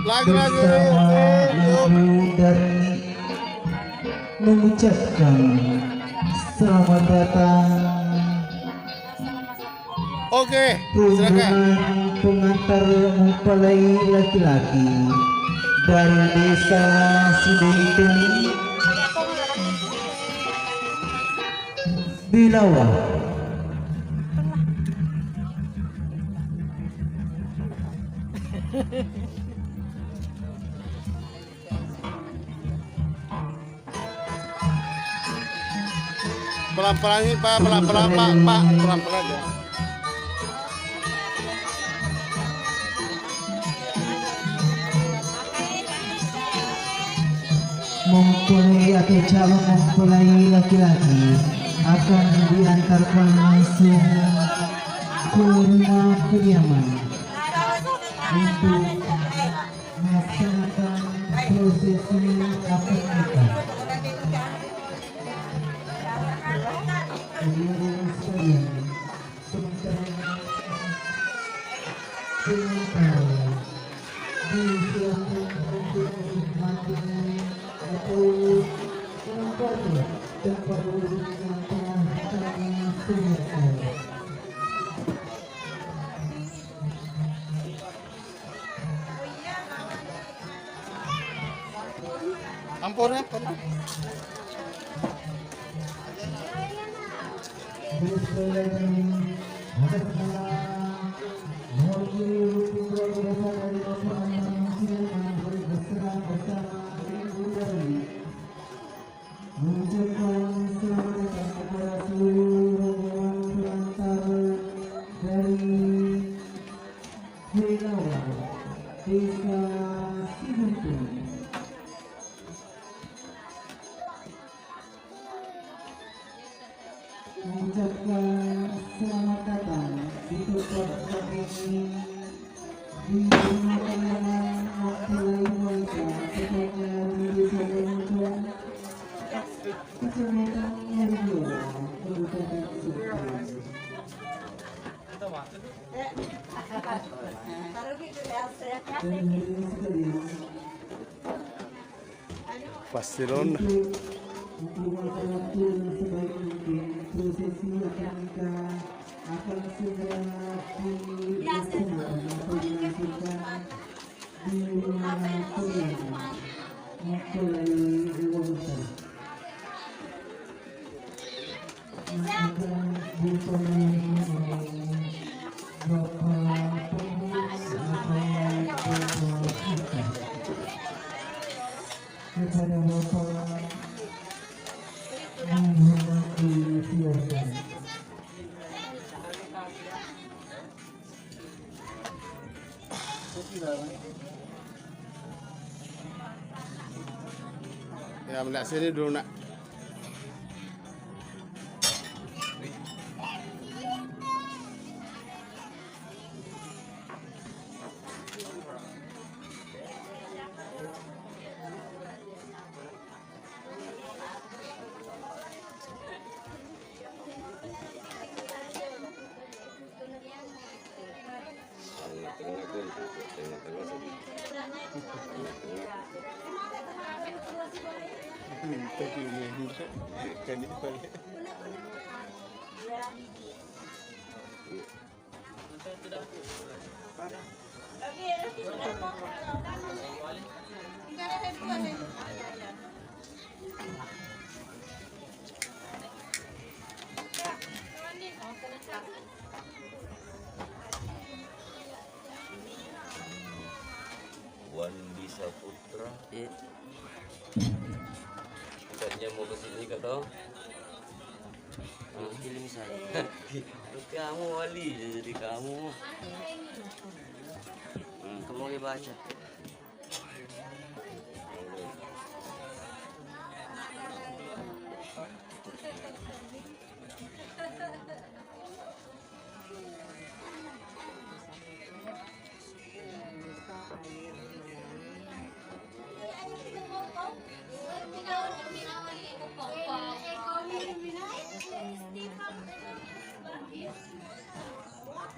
Lagi. bersama Ibu dan mengucapkan selamat datang Oke, silakan. rombongan pengantar mempelai laki-laki dari desa Sidohitung Bilawa. Pelan-pelan ini Pak, pelan-pelan Pak, pelan-pelan ya. Mempelai atau calon mempelai laki-laki akan diantarkan langsung ke rumah kediaman untuk melaksanakan prosesi akad nikah. Hadirin sekalian, sementara disilakan untuk menikmati atau menempati tempat duduk yang telah kami sediakan. Ampun. Mengucapkan selamat datang kepada seluruh rombongan pengantar dari Bilawa, Desa Sidohitung. Mengucapkan selamat datang di tempat kami di rumah kediaman mempelai wanita tepatnya di Desa Sidohitung, Kecamatan Nyarigola, Kabupaten Subang. Dan hadirin sekalian, Pasilon. menggunakan waktu sebaik mungkin, prosesi akad nikah akan segera dilaksanakan atau dilangsungkan di rumah kediaman mempelai wanita. Akan ditemani oleh Bapak Pengurus atau Bapak kita. Kepada Bapak menghormati silakan. Ya, melihat sini dulu nak. Wandi Saputra. Bukannya mau kesini kata? Film saya. Kamu Wali jadi kamu. Kamu boleh baca.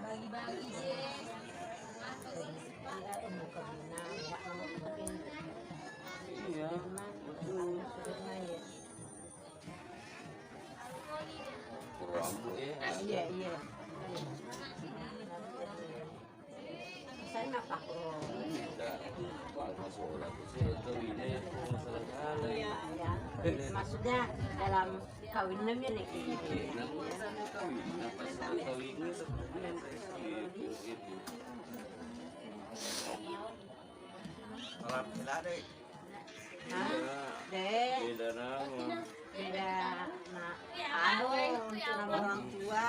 Bagi-bagi je. aku suruh kawinnya ya masalah kali. Ya, maksudnya dalam kawinnya nih gitu. Namanya kawin, apa soal kawinnya sebenarnya gitu. Malam sila deh. Deh, Beda nama. beda untuk nama orang tua.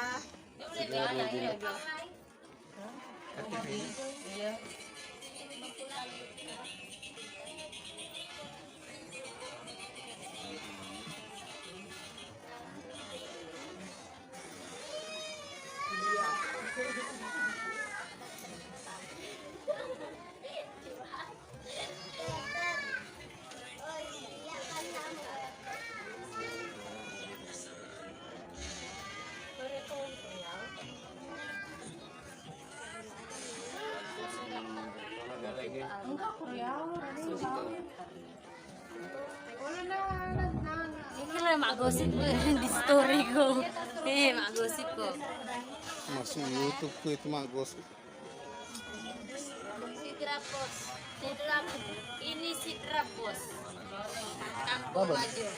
Iya. Enggak Korea, Ini lah mak gosip di story ko. Mak gosip ko. Masuk YouTube tuh itu mah gosip. Sidrapos. Ini Sidrapos. Kampung aja.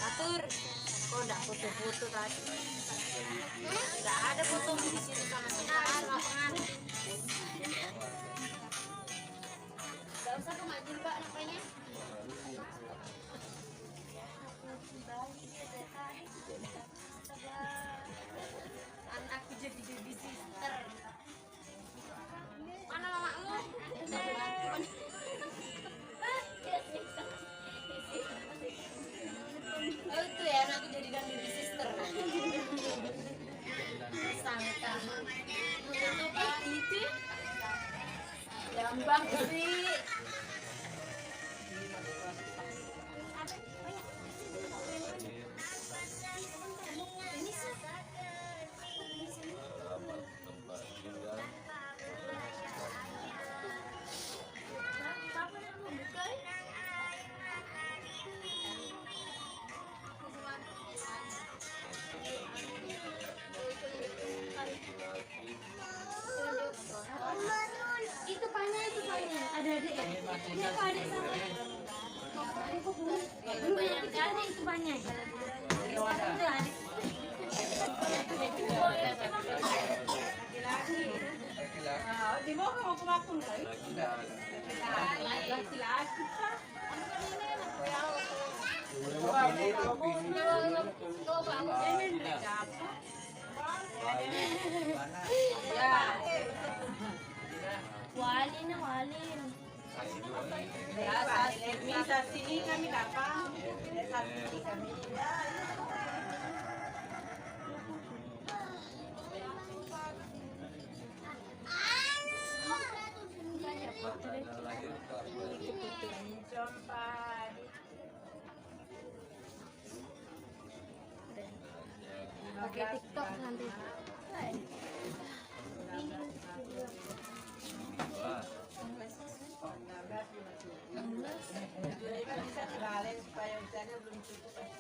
Atur. Kok enggak foto-foto tadi? Enggak ada foto di sini sama sekali lapangan. Enggak usah kemajin Pak namanya. Anakku jadi baby sister. Mana mamamu? Oh itu ya anakku jadikan baby sister. Sangka. Itu Pak itu. Gampang sih. Itu panah ada adik ya? Ini apa adik sama? Belum banyak kali itu banyak. Itu adik. Di bawah mau kemakun kali. Laki-laki Pak. Wali. Ya, saat sini kami dapat. Saat sini kami. Pakai TikTok nanti. Bisa dibalik supaya usianya belum cukup.